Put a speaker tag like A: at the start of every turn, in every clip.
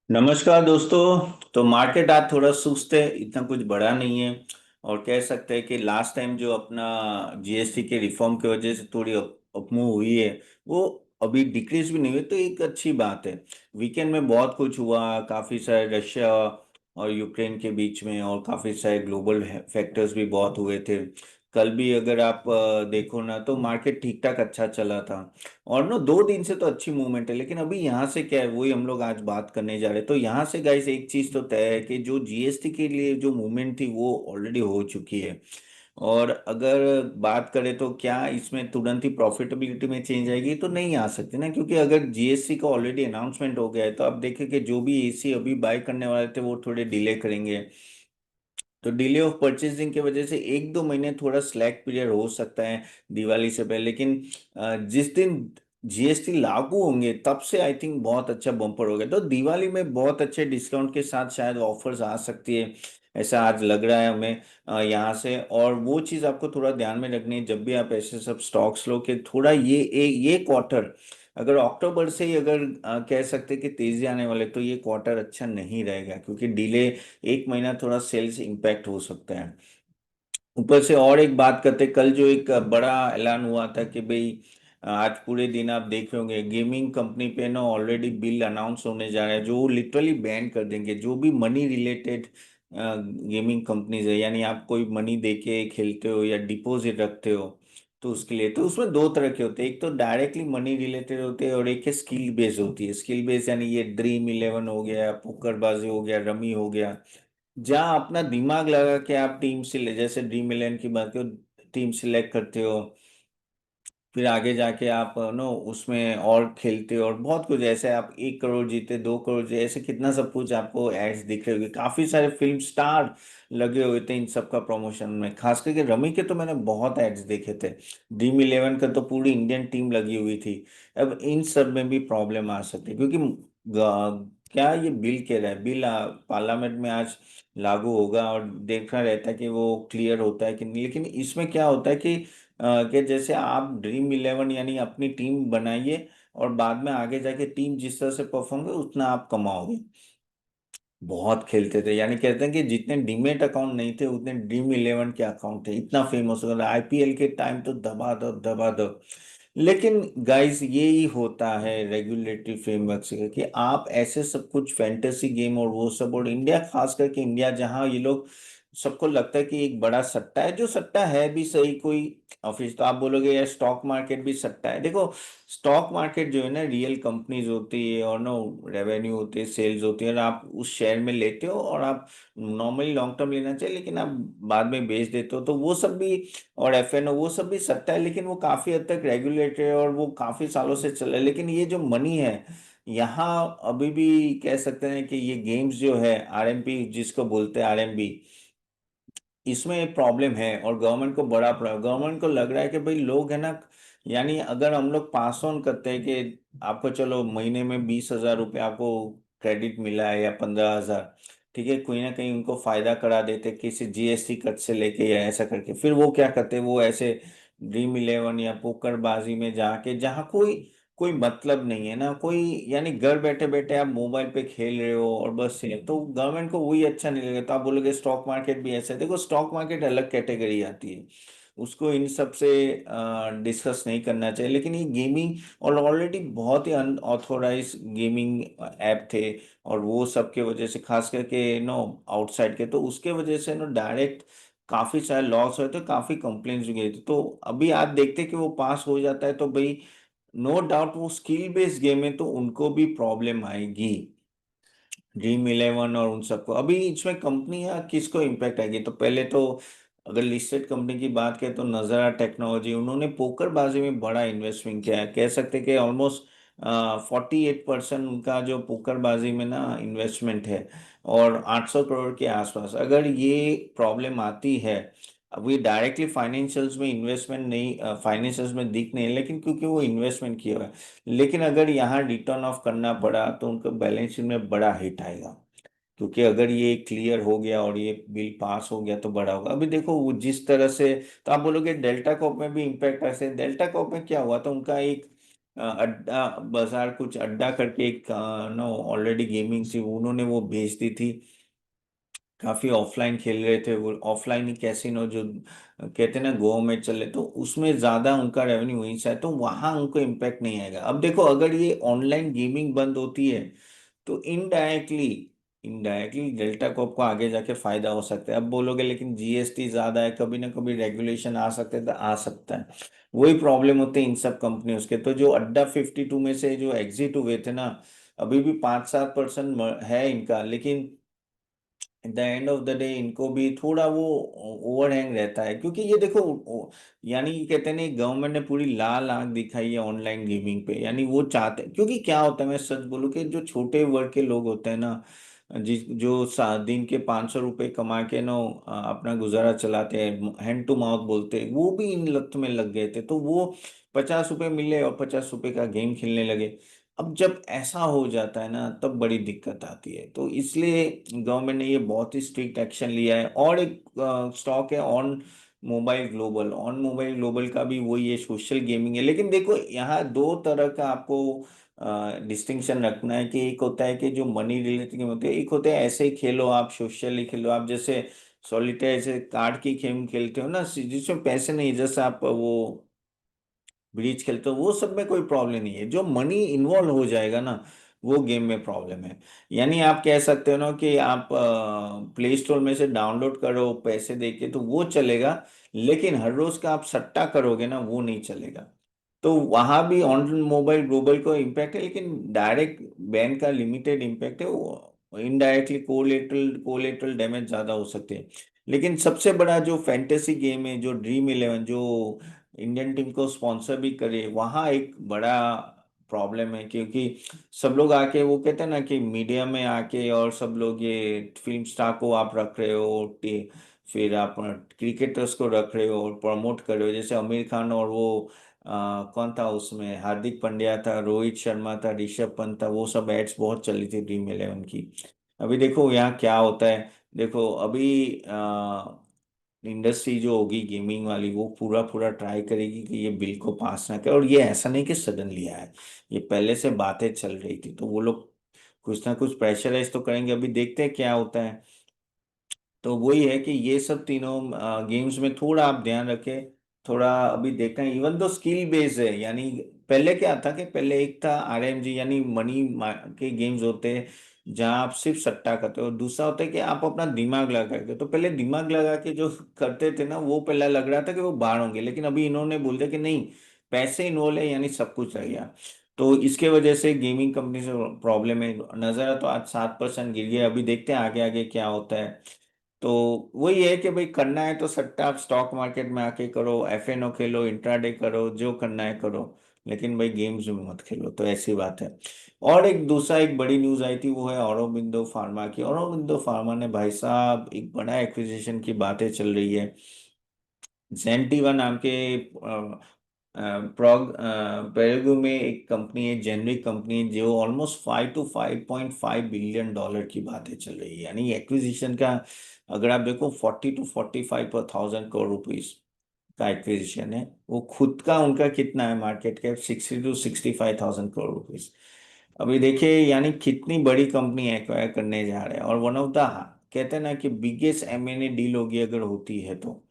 A: नमस्कार दोस्तों। तो मार्केट आज थोड़ा सुस्त है, इतना कुछ बड़ा नहीं है। और कह सकते हैं कि लास्ट टाइम जो अपना जीएसटी के रिफॉर्म की वजह से थोड़ी अपमूव हुई है, वो अभी डिक्रीज भी नहीं हुई, तो एक अच्छी बात है। वीकेंड में बहुत कुछ हुआ, काफी सारे रशिया और यूक्रेन के बीच में, और काफी सारे ग्लोबल फैक्टर्स भी बहुत हुए थे। कल भी अगर आप देखो ना, तो मार्केट ठीक ठाक अच्छा चला था। और ना 2 दिन से तो अच्छी मूवमेंट है, लेकिन अभी यहाँ से क्या है वही हम लोग आज बात करने जा रहे हैं। तो यहाँ से गाइस एक चीज तो तय है कि जो जीएसटी के लिए जो मूवमेंट थी वो ऑलरेडी हो चुकी है। और अगर बात करें तो क्या इसमें तुरंत ही प्रॉफिटेबिलिटी में चेंज आएगी, तो नहीं आ सकती ना, क्योंकि अगर जीएसटी का ऑलरेडी अनाउंसमेंट हो गया है, तो आप देखें कि जो भी एसी अभी बाय करने वाले थे वो थोड़े डिले करेंगे। तो डिले ऑफ परचेजिंग की वजह से 1-2 महीने थोड़ा स्लैक पीरियड हो सकता है दिवाली से पहले। लेकिन जिस दिन जीएसटी लागू होंगे तब से आई थिंक बहुत अच्छा बम्पर हो गया, तो दिवाली में बहुत अच्छे डिस्काउंट के साथ शायद ऑफर्स आ सकती है, ऐसा आज लग रहा है हमें यहाँ से। और वो चीज़ आपको थोड़ा ध्यान में रखनी है जब भी आप ऐसे सब स्टॉक्स लो, कि थोड़ा ये क्वार्टर, अगर अक्टूबर से ही अगर कह सकते हैं कि तेजी आने वाले, तो ये क्वार्टर अच्छा नहीं रहेगा, क्योंकि डिले 1 महीना थोड़ा सेल्स इम्पैक्ट हो सकता है। ऊपर से और एक बात करते, कल जो एक बड़ा ऐलान हुआ था कि भाई आज पूरे दिन आप देखे होंगे गेमिंग कंपनी पे ना ऑलरेडी बिल अनाउंस होने जा रहा है, जो लिटरली बैन कर देंगे जो भी मनी रिलेटेड गेमिंग कंपनीज है। यानी आप कोई मनी दे के खेलते हो या डिपॉजिट रखते हो, तो उसके लिए तो उसमें दो तरह के होते हैं, एक तो डायरेक्टली मनी रिलेटेड होते हैं और एक है स्किल बेस्ड होती है। स्किल बेस्ड यानी ये ड्रीम इलेवन हो गया, पोकरबाजी हो गया, रमी हो गया, जहाँ अपना दिमाग लगा के आप टीम से ले, जैसे ड्रीम इलेवन की बात करो, टीम सिलेक्ट करते हो, फिर आगे जाके आप नो उसमें और खेलते हो, और बहुत कुछ ऐसे आप 1 करोड़ जीते, 2 करोड़ जीते, ऐसे कितना सब कुछ आपको एड्स दिख रहे होंगे। काफी सारे फिल्म स्टार लगे हुए थे इन सब का प्रमोशन में, खास करके रमी के तो मैंने बहुत एड्स देखे थे। ड्रीम इलेवन का तो पूरी इंडियन टीम लगी हुई थी। अब इन सब में भी प्रॉब्लम आ सकती है, क्योंकि क्या ये बिल कह रहा है, बिल पार्लियामेंट में आज लागू होगा, और देखना रहता है कि वो क्लियर होता है कि नहीं। लेकिन इसमें क्या होता है कि जैसे आप ड्रीम इलेवन यानी अपनी टीम बनाइए, और बाद में आगे जाके टीम जिस तरह से परफॉर्म करे उतना आप कमाओगे। बहुत खेलते थे, यानी कहते हैं कि जितने डीमेट अकाउंट नहीं थे उतने ड्रीम इलेवन के अकाउंट थे, इतना फेमस हो गया आईपीएल के टाइम तो दबा दो दबा दो। लेकिन गाइस ये ही होता है रेगुलेटरी फ्रेमवर्क से, कि आप ऐसे सब कुछ फैंटेसी गेम और वो सब, और इंडिया, खास करके इंडिया जहां ये लोग, सबको लगता है कि एक बड़ा सट्टा है, जो सट्टा है भी सही कोई ऑफिस, तो आप बोलोगे यार स्टॉक मार्केट भी सट्टा है। देखो, स्टॉक मार्केट जो है ना, रियल कंपनीज होती है, और नो रेवेन्यू होती है, सेल्स होती है, और आप उस शेयर में लेते हो, और आप नॉर्मली लॉन्ग टर्म लेना चाहिए, लेकिन आप बाद में बेच देते हो, तो वो सब भी, और एफएनओ वो सब भी सट्टा है, लेकिन वो काफी हद तक रेगुलेटेड है और वो काफी सालों से चल रहा है। लेकिन ये जो मनी है यहाँ, अभी भी कह सकते हैं कि ये गेम्स जो है आरएमपी जिसको बोलते हैं आरएमबी, इसमें एक प्रॉब्लम है, और गवर्नमेंट को बड़ा प्रॉब्लम, गवर्नमेंट को लग रहा है कि भाई लोग है ना, यानी अगर हम लोग पास ऑन करते हैं कि आपको चलो महीने में 20,000 रुपये आपको क्रेडिट मिला है या 15,000, ठीक है, कोई ना कहीं उनको फायदा करा देते किसी जीएसटी कट से लेके या ऐसा करके, फिर वो क्या करते, वो ऐसे ड्रीम इलेवन या पोकर बाजी में जाके, जहाँ कोई कोई मतलब नहीं है ना कोई, यानी घर बैठे बैठे आप मोबाइल पे खेल रहे हो और बस से, तो गवर्नमेंट को वही अच्छा नहीं लगेगा। तो आप बोलोगे स्टॉक मार्केट भी ऐसा है, देखो स्टॉक मार्केट अलग कैटेगरी आती है, उसको इन सब से डिस्कस नहीं करना चाहिए। लेकिन ये गेमिंग, और ऑलरेडी बहुत ही अनऑथोराइज गेमिंग ऐप थे, और वो सब के वजह से, खास करके नो आउटसाइड के, तो उसके वजह से नो डायरेक्ट काफी सारे लॉस हुए थे, काफी कंप्लेंट्स भी गई थी। तो अभी आप देखते कि वो पास हो जाता है, तो भाई नो डाउट वो स्किल बेस्ड गेम है, तो उनको भी प्रॉब्लम आएगी, ड्रीम इलेवन और उन सबको। अभी इसमें कंपनियां किसको इम्पैक्ट आएगी, तो पहले तो अगर लिस्टेड कंपनी की बात करें तो नज़ारा टेक्नोलॉजी, उन्होंने पोकर बाजी में बड़ा इन्वेस्टमेंट किया है, कह सकते हैं कि ऑलमोस्ट 48% उनका जो पोकर बाजी में ना इन्वेस्टमेंट है, और 800 करोड़ के आसपास। अगर ये प्रॉब्लम आती है, अब ये डायरेक्टली फाइनेंशियल्स में इन्वेस्टमेंट नहीं, फाइनेंशियल्स में दिख नहीं है, लेकिन क्योंकि वो इन्वेस्टमेंट किया हुआ है, लेकिन अगर यहाँ रिटर्न ऑफ करना पड़ा तो उनको बैलेंस शीट में बड़ा हिट आएगा। क्योंकि अगर ये क्लियर हो गया और ये बिल पास हो गया तो बड़ा होगा। अभी देखो वो जिस तरह से, तो आप बोलोगे डेल्टा कॉप में भी इम्पैक्ट ऐसे, डेल्टा कॉप में क्या हुआ था, उनका एक अड्डा बाजार कुछ अड्डा करके एक नो ऑलरेडी गेमिंग थी, उन्होंने वो बेच दी थी। काफी ऑफलाइन खेल रहे थे वो, ऑफलाइन ही कैसीनो जो कहते हैं ना गोवा में चले, तो उसमें ज्यादा उनका रेवेन्यू वहीं से है, तो वहां उनको इम्पैक्ट नहीं आएगा। अब देखो अगर ये ऑनलाइन गेमिंग बंद होती है तो इनडायरेक्टली इनडायरेक्टली डेल्टा कॉप को आगे जाके फायदा हो सकता है। अब बोलोगे लेकिन जीएसटी ज्यादा है, कभी ना कभी रेगुलेशन आ सकते हैं, तो आ सकता है। वही प्रॉब्लम होते हैं इन सब कंपनियों के। तो जो अड्डा 52 में से जो एग्जिट हुए थे ना, अभी भी 5-7% है इनका, लेकिन at the end of the day इनको भी थोड़ा वो ओवरहैंग रहता है, क्योंकि ये देखो यानी कि कहते हैं ना गवर्नमेंट ने पूरी लाल आंख दिखाई है ऑनलाइन गेमिंग पे। यानी वो चाहते हैं, क्योंकि क्या होता है मैं सच बोलूं कि जो छोटे वर्ग के लोग होते हैं ना, जिस जो दिन के 500 रुपए कमा के ना अपना गुजारा चलाते हैं, हैंड टू माउथ बोलते हैं, वो भी इन लत में लग गए थे। तो वो 50 रुपए मिले और 50 रुपए का गेम खेलने लगे। अब जब ऐसा हो जाता है ना तब बड़ी दिक्कत आती है। तो इसलिए गवर्नमेंट ने ये बहुत ही स्ट्रिक्ट एक्शन लिया है। और एक स्टॉक है ऑन मोबाइल ग्लोबल का भी वही है, सोशल गेमिंग है। लेकिन देखो यहाँ दो तरह का आपको डिस्टिंक्शन रखना है, कि एक होता है कि जो मनी रिलेटेड गेम होते हैं, एक होते हैं ऐसे ही खेलो आप, सोशली खेलो आप, जैसे सॉलिटेयर ऐसे कार्ड की गेम खेलते हो ना, जिसमें पैसे नहीं, जैसे आप वो ब्रीच खेलते हो, वो सब में कोई प्रॉब्लम नहीं है। जो मनी इन्वॉल्व हो जाएगा ना, वो गेम में प्रॉब्लम है। यानी आप कह सकते हो ना कि आप प्ले स्टोर में से डाउनलोड करो पैसे देके तो वो चलेगा, लेकिन हर रोज का आप सट्टा करोगे ना, वो नहीं चलेगा। तो वहां भी ऑन मोबाइल ग्लोबल को इम्पैक्ट है, लेकिन डायरेक्ट बैन का लिमिटेड इम्पैक्ट है। वो इनडायरेक्टली कोलेटरल डैमेज ज्यादा हो सकते हैं। लेकिन सबसे बड़ा जो फैंटेसी गेम है, जो ड्रीम इलेवन, जो इंडियन टीम को स्पॉन्सर भी करे, वहाँ एक बड़ा प्रॉब्लम है। क्योंकि सब लोग आके वो कहते हैं ना कि मीडिया में आके और सब लोग ये फिल्म स्टार को आप रख रहे हो, फिर आप क्रिकेटर्स को रख रहे हो और प्रमोट कर रहे हो, जैसे आमिर खान और वो कौन था उसमें, हार्दिक पांड्या था, रोहित शर्मा था, ऋषभ पंत था, वो सब एड्स बहुत चली थी ड्रीम इलेवन की। अभी देखो यहाँ क्या होता है। देखो अभी इंडस्ट्री जो होगी गेमिंग वाली, वो पूरा पूरा ट्राई करेगी कि ये बिल को पास ना करे। और ये ऐसा नहीं कि सडनली आया है, ये पहले से बातें चल रही थी। तो वो लोग कुछ ना कुछ प्रेशराइज तो करेंगे, अभी देखते हैं क्या होता है। तो वही है कि ये सब तीनों गेम्स में थोड़ा आप ध्यान रखें। थोड़ा अभी देखना, इवन तो स्किल बेस्ड है। यानी पहले क्या था कि पहले एक था आरएमजी, यानी मनी के गेम्स होते हैं जहाँ आप सिर्फ सट्टा करते हो, और दूसरा होता है कि आप अपना दिमाग लगा करके। तो पहले दिमाग लगा के जो करते थे ना, वो पहले लग रहा था कि वो बाहर होंगे, लेकिन अभी इन्होंने बोल दिया कि नहीं, पैसे इन्वॉल्व है, यानी सब कुछ रह गया। तो इसके वजह से गेमिंग कंपनी से प्रॉब्लम है। नजर तो आज 7% गिर गया, अभी देखते हैं आगे आगे क्या होता है। तो वही है कि भाई करना है तो सट्टा आप स्टॉक मार्केट में आके करो, एफएनओ खेलो, इंट्राडे करो, जो करना है करो, लेकिन भाई गेम्स में मत खेलो। तो ऐसी बात है। और एक दूसरा एक बड़ी न्यूज आई थी, वो है औरोबिंदो फार्मा की। औरोबिंदो फार्मा ने भाई साहब एक बड़ा एक्विजिशन की बातें चल रही है। जेंटिवा नाम के पेरुगु में एक कंपनी है, जेनरिक कंपनी है, जो ऑलमोस्ट 5 to 5.5 बिलियन डॉलर की बातें चल रही है। यानी एक्विजिशन का अगर आप देखो 40 to 45 thousand करोड़ रुपीस का एक्विजिशन है। वो खुद का उनका कितना है market cap, 60 to 65 thousand crore rupees. अभी देखिए यानी कितनी बड़ी कंपनी एक्वायर करने जा रहे हैं, और वन ऑफ द कहते हैं ना कि बिगेस्ट एमएनए डील होगी अगर होती है तो।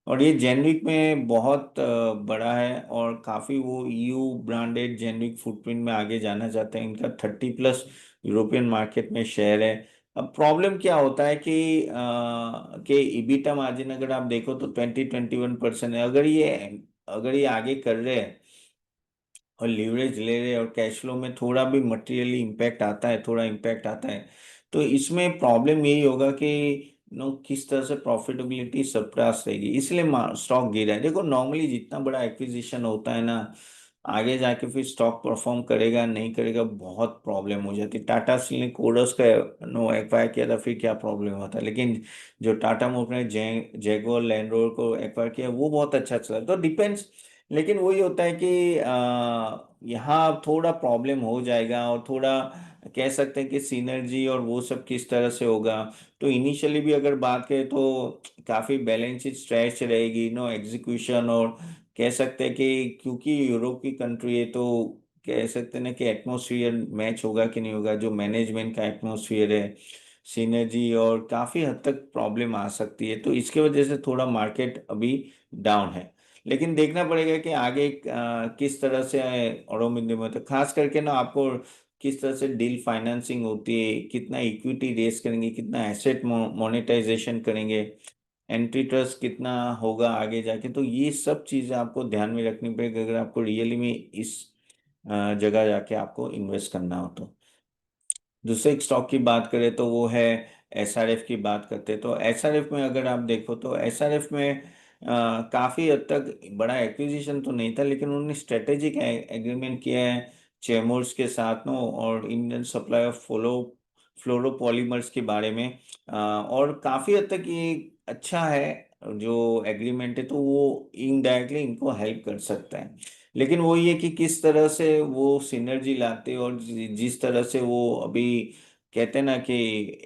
A: और ये जेनरिक में बहुत बड़ा है, और काफी वो ईयू ब्रांडेड जेनरिक फुटप्रिंट में आगे जाना चाहते हैं। इनका 30+ यूरोपियन मार्केट में शेयर है। अब प्रॉब्लम क्या होता है कि इबिटा मार्जिन अगर आप देखो तो 20-21% है। अगर ये आगे कर रहे हैं और लीवरेज ले रहे हैं और कैश फ्लो में थोड़ा भी मटेरियली इम्पैक्ट आता है, थोड़ा इम्पैक्ट आता है, तो इसमें प्रॉब्लम यही होगा कि किस तरह से प्रॉफिटेबिलिटी सरप्लस रहेगी, इसलिए स्टॉक गिरा है। देखो नॉर्मली जितना बड़ा एक्विजिशन होता है ना, आगे जाके फिर स्टॉक परफॉर्म करेगा नहीं करेगा बहुत प्रॉब्लम हो जाती है। टाटा स्टील ने कोरस का नो एक्वायर किया था, फिर क्या प्रॉब्लम होता है। लेकिन जो टाटा मोटर ने जेगुआर लैंड रोवर को एक्वायर किया, वो बहुत अच्छा चला। तो डिपेंड्स। लेकिन वही होता है कि यहाँ थोड़ा प्रॉब्लम हो जाएगा, और थोड़ा कह सकते हैं कि सिनर्जी और वो सब किस तरह से होगा। तो इनिशियली भी अगर बात करें तो काफी बैलेंस शीट स्ट्रेच रहेगी, नो एग्जीक्यूशन। और कह सकते हैं कि क्योंकि यूरोप की कंट्री है, तो कह सकते हैं ना कि एटमॉस्फेयर मैच होगा कि नहीं होगा, जो मैनेजमेंट का एटमॉस्फेयर है, सिनर्जी, और काफी हद तक प्रॉब्लम आ सकती है। तो इसके वजह से थोड़ा मार्केट अभी डाउन है। लेकिन देखना पड़ेगा कि आगे किस तरह से औरों में, तो खास करके ना आपको किस तरह से डील फाइनेंसिंग होती है, कितना इक्विटी रेस करेंगे, कितना एसेट मोनेटाइजेशन करेंगे, एंट्री ट्रस्ट कितना होगा आगे जाके, तो ये सब चीजें आपको ध्यान में रखनी पड़ेगी अगर आपको रियली में इस जगह जाके आपको इन्वेस्ट करना हो तो। दूसरे एक स्टॉक की बात करें तो वो है एसआरएफ की बात करते हैं। तो एसआरएफ में अगर आप देखो तो एसआरएफ में काफी हद तक बड़ा एक्विजिशन तो नहीं था, लेकिन उन्होंने स्ट्रेटेजिक एग्रीमेंट किया है चेमोर्स के साथ नो, और इंडियन सप्लाई ऑफ फ्लोरोपॉलीमर्स के बारे में। और काफी हद तक ये अच्छा है जो एग्रीमेंट है, तो वो इनडायरेक्टली इनको हेल्प कर सकता है। लेकिन वो ये कि किस तरह से वो सिनर्जी लाते हैं, और जिस तरह से वो अभी कहते हैं ना कि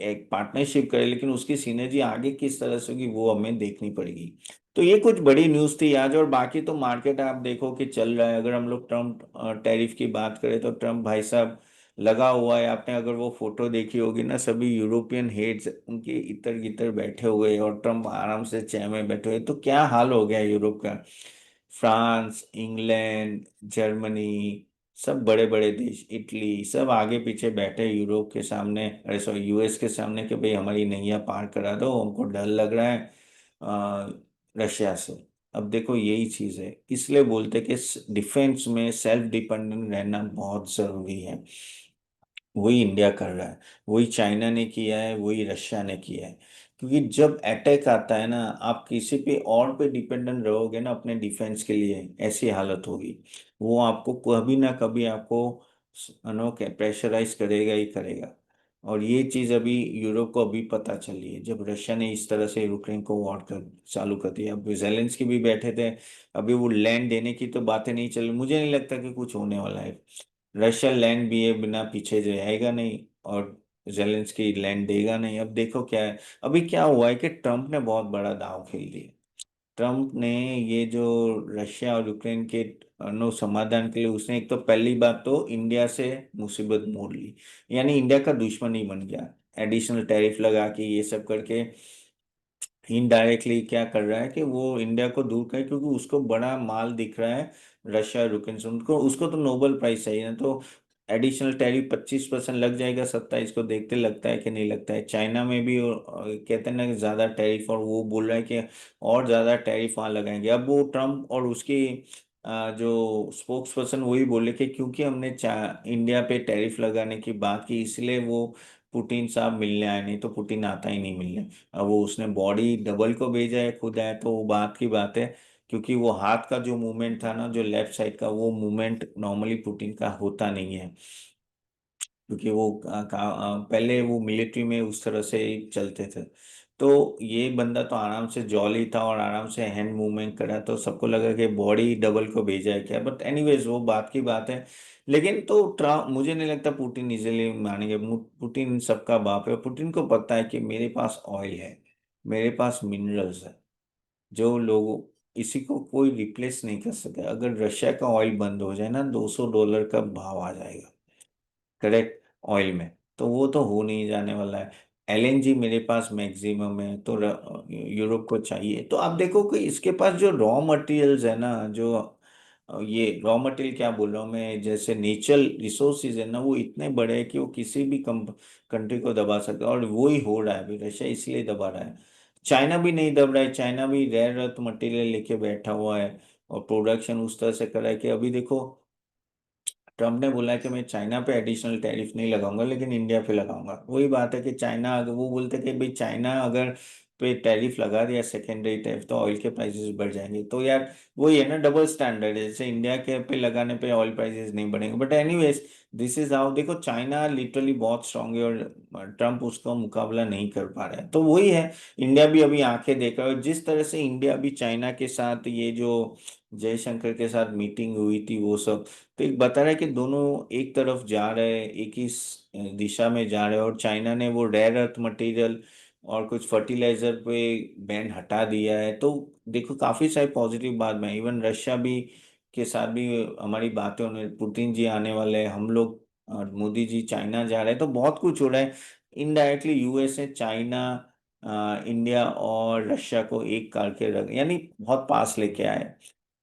A: एक पार्टनरशिप करे, लेकिन उसकी सिनर्जी आगे किस तरह से होगी वो हमें देखनी पड़ेगी। तो ये कुछ बड़ी न्यूज़ थी आज। और बाकी तो मार्केट आप देखो कि चल रहा है। अगर हम लोग ट्रम्प टैरिफ की बात करें तो ट्रम्प भाई साहब लगा हुआ है। आपने अगर वो फोटो देखी होगी ना, सभी यूरोपियन हेड्स उनके इतर गितर बैठे हुए और ट्रम्प आराम से चेयर में बैठे हुए। तो क्या हाल हो गया यूरोप का। फ्रांस, इंग्लैंड, जर्मनी, सब बड़े बड़े देश, इटली, सब आगे पीछे बैठे यूरोप के सामने, अरे सॉरी यूएस के सामने, कि भाई हमारी नैया पार करा दो, हमको डर लग रहा है अ, रशिया से। अब देखो यही चीज है, इसलिए बोलते कि डिफेंस में सेल्फ डिपेंडेंट रहना बहुत जरूरी है। वही इंडिया कर रहा है, वही चाइना ने किया है, वही रशिया ने किया है। क्योंकि जब अटैक आता है ना, आप किसी पे और पे डिपेंडेंट रहोगे ना अपने डिफेंस के लिए, ऐसी हालत होगी। वो आपको कभी ना कभी आपको नो प्रेशराइज करेगा ही करेगा। और ये चीज अभी यूरोप को अभी पता चली है, जब रशिया ने इस तरह से यूक्रेन को वॉर कर चालू कर दिया। अब जेलेंस्की भी बैठे थे, अभी वो लैंड देने की तो बातें नहीं चल रही, मुझे नहीं लगता कि कुछ होने वाला है। रशिया लैंड भी है, बिना पीछे जाएगा नहीं, और जेलेंस्की लैंड देगा नहीं। अब देखो क्या है। अभी क्या हुआ है कि ट्रम्प ने बहुत बड़ा दांव खेल दिया। ट्रम्प ने ये जो रशिया और यूक्रेन के नो समाधान के लिए, उसने एक तो पहली बात तो इंडिया से मुसीबत मोड़ ली, यानी इंडिया का दुश्मन ही बन गया। एडिशनल टैरिफ लगा के ये सब करके इनडायरेक्टली क्या कर रहा है कि वो इंडिया को दूर करे, क्योंकि उसको बड़ा माल दिख रहा है रशिया और यूक्रेन से। उनको उसको तो नोबल प्राइज चाहिए ना। तो एडिशनल टैरिफ 25% लग जाएगा, 27 को देखते लगता है कि नहीं लगता है। चाइना में भी कहते हैं ना कि ज्यादा टैरिफ, और वो बोल रहा है कि और ज्यादा टैरिफ वहां लगाएंगे। अब वो ट्रम्प और उसकी जो स्पोक्स पर्सन वही बोले कि क्योंकि हमने इंडिया पे टैरिफ लगाने की बात की, इसलिए वो पुतिन साहब मिलने आए, नहीं तो पुतिन आता ही नहीं मिलने। अब वो उसने बॉडी डबल को भेजा है, खुद आया, तो वो बात की बात है। क्योंकि वो हाथ का जो मूवमेंट था ना, जो लेफ्ट साइड का, वो मूवमेंट नॉर्मली पुतिन का होता नहीं है। क्योंकि वो पहले वो मिलिट्री में उस तरह से ही चलते थे। तो ये बंदा तो आराम से जॉली था और आराम से हैंड मूवमेंट करा, तो सबको लगा कि बॉडी डबल को भेजा है क्या। बट एनीवेज वो बात की बात है। लेकिन तो ट्रम्प, मुझे नहीं लगता पुतिन इजीली मानेंगे। पुतिन सबका बाप है। पुतिन को पता है कि मेरे पास ऑयल है, मेरे पास मिनरल्स है, जो लोगों, इसी को कोई रिप्लेस नहीं कर सका। अगर रशिया का ऑयल बंद हो जाए ना, $200 का भाव आ जाएगा, करेक्ट, ऑयल में। तो वो तो हो नहीं जाने वाला है। एलएनजी मेरे पास मैक्सिमम है, तो यूरोप को चाहिए। तो आप देखो कि इसके पास जो रॉ मटेरियल्स है ना, जो ये रॉ मटेरियल क्या बोल रहा हूँ मैं, जैसे नेचुरल रिसोर्सेज है ना, वो इतने बड़े हैं कि वो किसी भी कंट्री को दबा सकते हैं। और वो ही हो रहा है अभी, रशिया इसलिए दबा रहा है। चाइना भी नहीं दब रहा है, चाइना भी रेयर अर्थ मटेरियल लेके बैठा हुआ है, और प्रोडक्शन उस तरह से कर रहा है कि अभी देखो ट्रम्प ने बोला है कि मैं चाइना पे एडिशनल टैरिफ नहीं लगाऊंगा, लेकिन इंडिया पे लगाऊंगा। वही बात है कि चाइना, अगर वो बोलते कि भाई चाइना अगर पे टैरिफ लगा दिया, सेकेंडरी टैरिफ, तो ऑयल के प्राइसेस बढ़ जाएंगे। तो यार वही है ना, डबल स्टैंडर्ड है। जैसे इंडिया के पे लगाने पे ऑयल प्राइसेस नहीं बढ़ेंगे, but anyways this is how. देखो चाइना लिटरली बहुत स्ट्रांग है, और ट्रम्प उसका मुकाबला नहीं कर पा रहा है। तो वही है, इंडिया भी अभी आंखें देख रहा है। और जिस तरह से इंडिया भी चाइना के साथ, ये जो जयशंकर के साथ मीटिंग हुई थी वो सब, तो एक बता रहा है कि दोनों एक तरफ जा रहे हैं, एक ही दिशा में जा रहे हैं। और चाइना ने वो रेयर अर्थ मटेरियल और कुछ फर्टिलाइजर पे बैन हटा दिया है। तो देखो काफी सारी पॉजिटिव बात में, इवन रशिया भी के साथ भी हमारी बातें होने, पुतिन जी आने वाले हैं, हम लोग और मोदी जी चाइना जा रहे हैं, तो बहुत कुछ हो रहा है। इनडायरेक्टली यूएसए, चाइना, इंडिया और रशिया को एक करके रख, यानी बहुत पास लेके आए।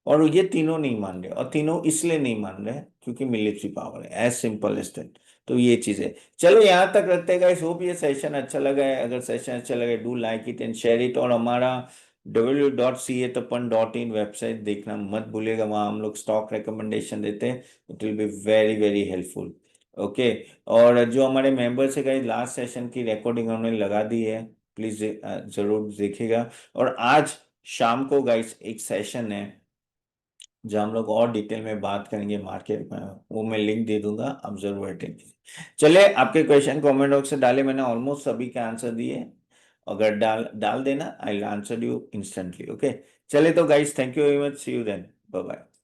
A: और ये तीनों नहीं मान रहे, और तीनों इसलिए नहीं मान रहे क्योंकि मिलिट्री पावर है, एज सिंपल एज दैट। तो ये चीज है। चलो यहाँ तक रखते हैं गाइस, होप ये सेशन अच्छा लगा है। अगर सेशन अच्छा लगे, do like it and share it. और हमारा www.catappan.in वेबसाइट देखना मत भूलिएगा, वहाँ हम लोग स्टॉक रिकमेंडेशन देते हैं। It will be very very helpful. Okay. और जो हमारे मेंबर्स है गाइस, लास्ट सेशन की रिकॉर्डिंग हमने लगा दी है, प्लीज जरूर देखिएगा। और आज शाम को गाइस एक सेशन है जहाँ हम लोग और डिटेल में बात करेंगे मार्केट में, वो मैं लिंक दे दूंगा, आप जरूर अटेंड कीजिए। चलिए, आपके क्वेश्चन कमेंट बॉक्स से डाले, मैंने ऑलमोस्ट सभी के आंसर दिए। अगर डाल डाल देना, I will answer you instantly. Okay. चलिए तो guys, thank you very much, see you then, bye bye.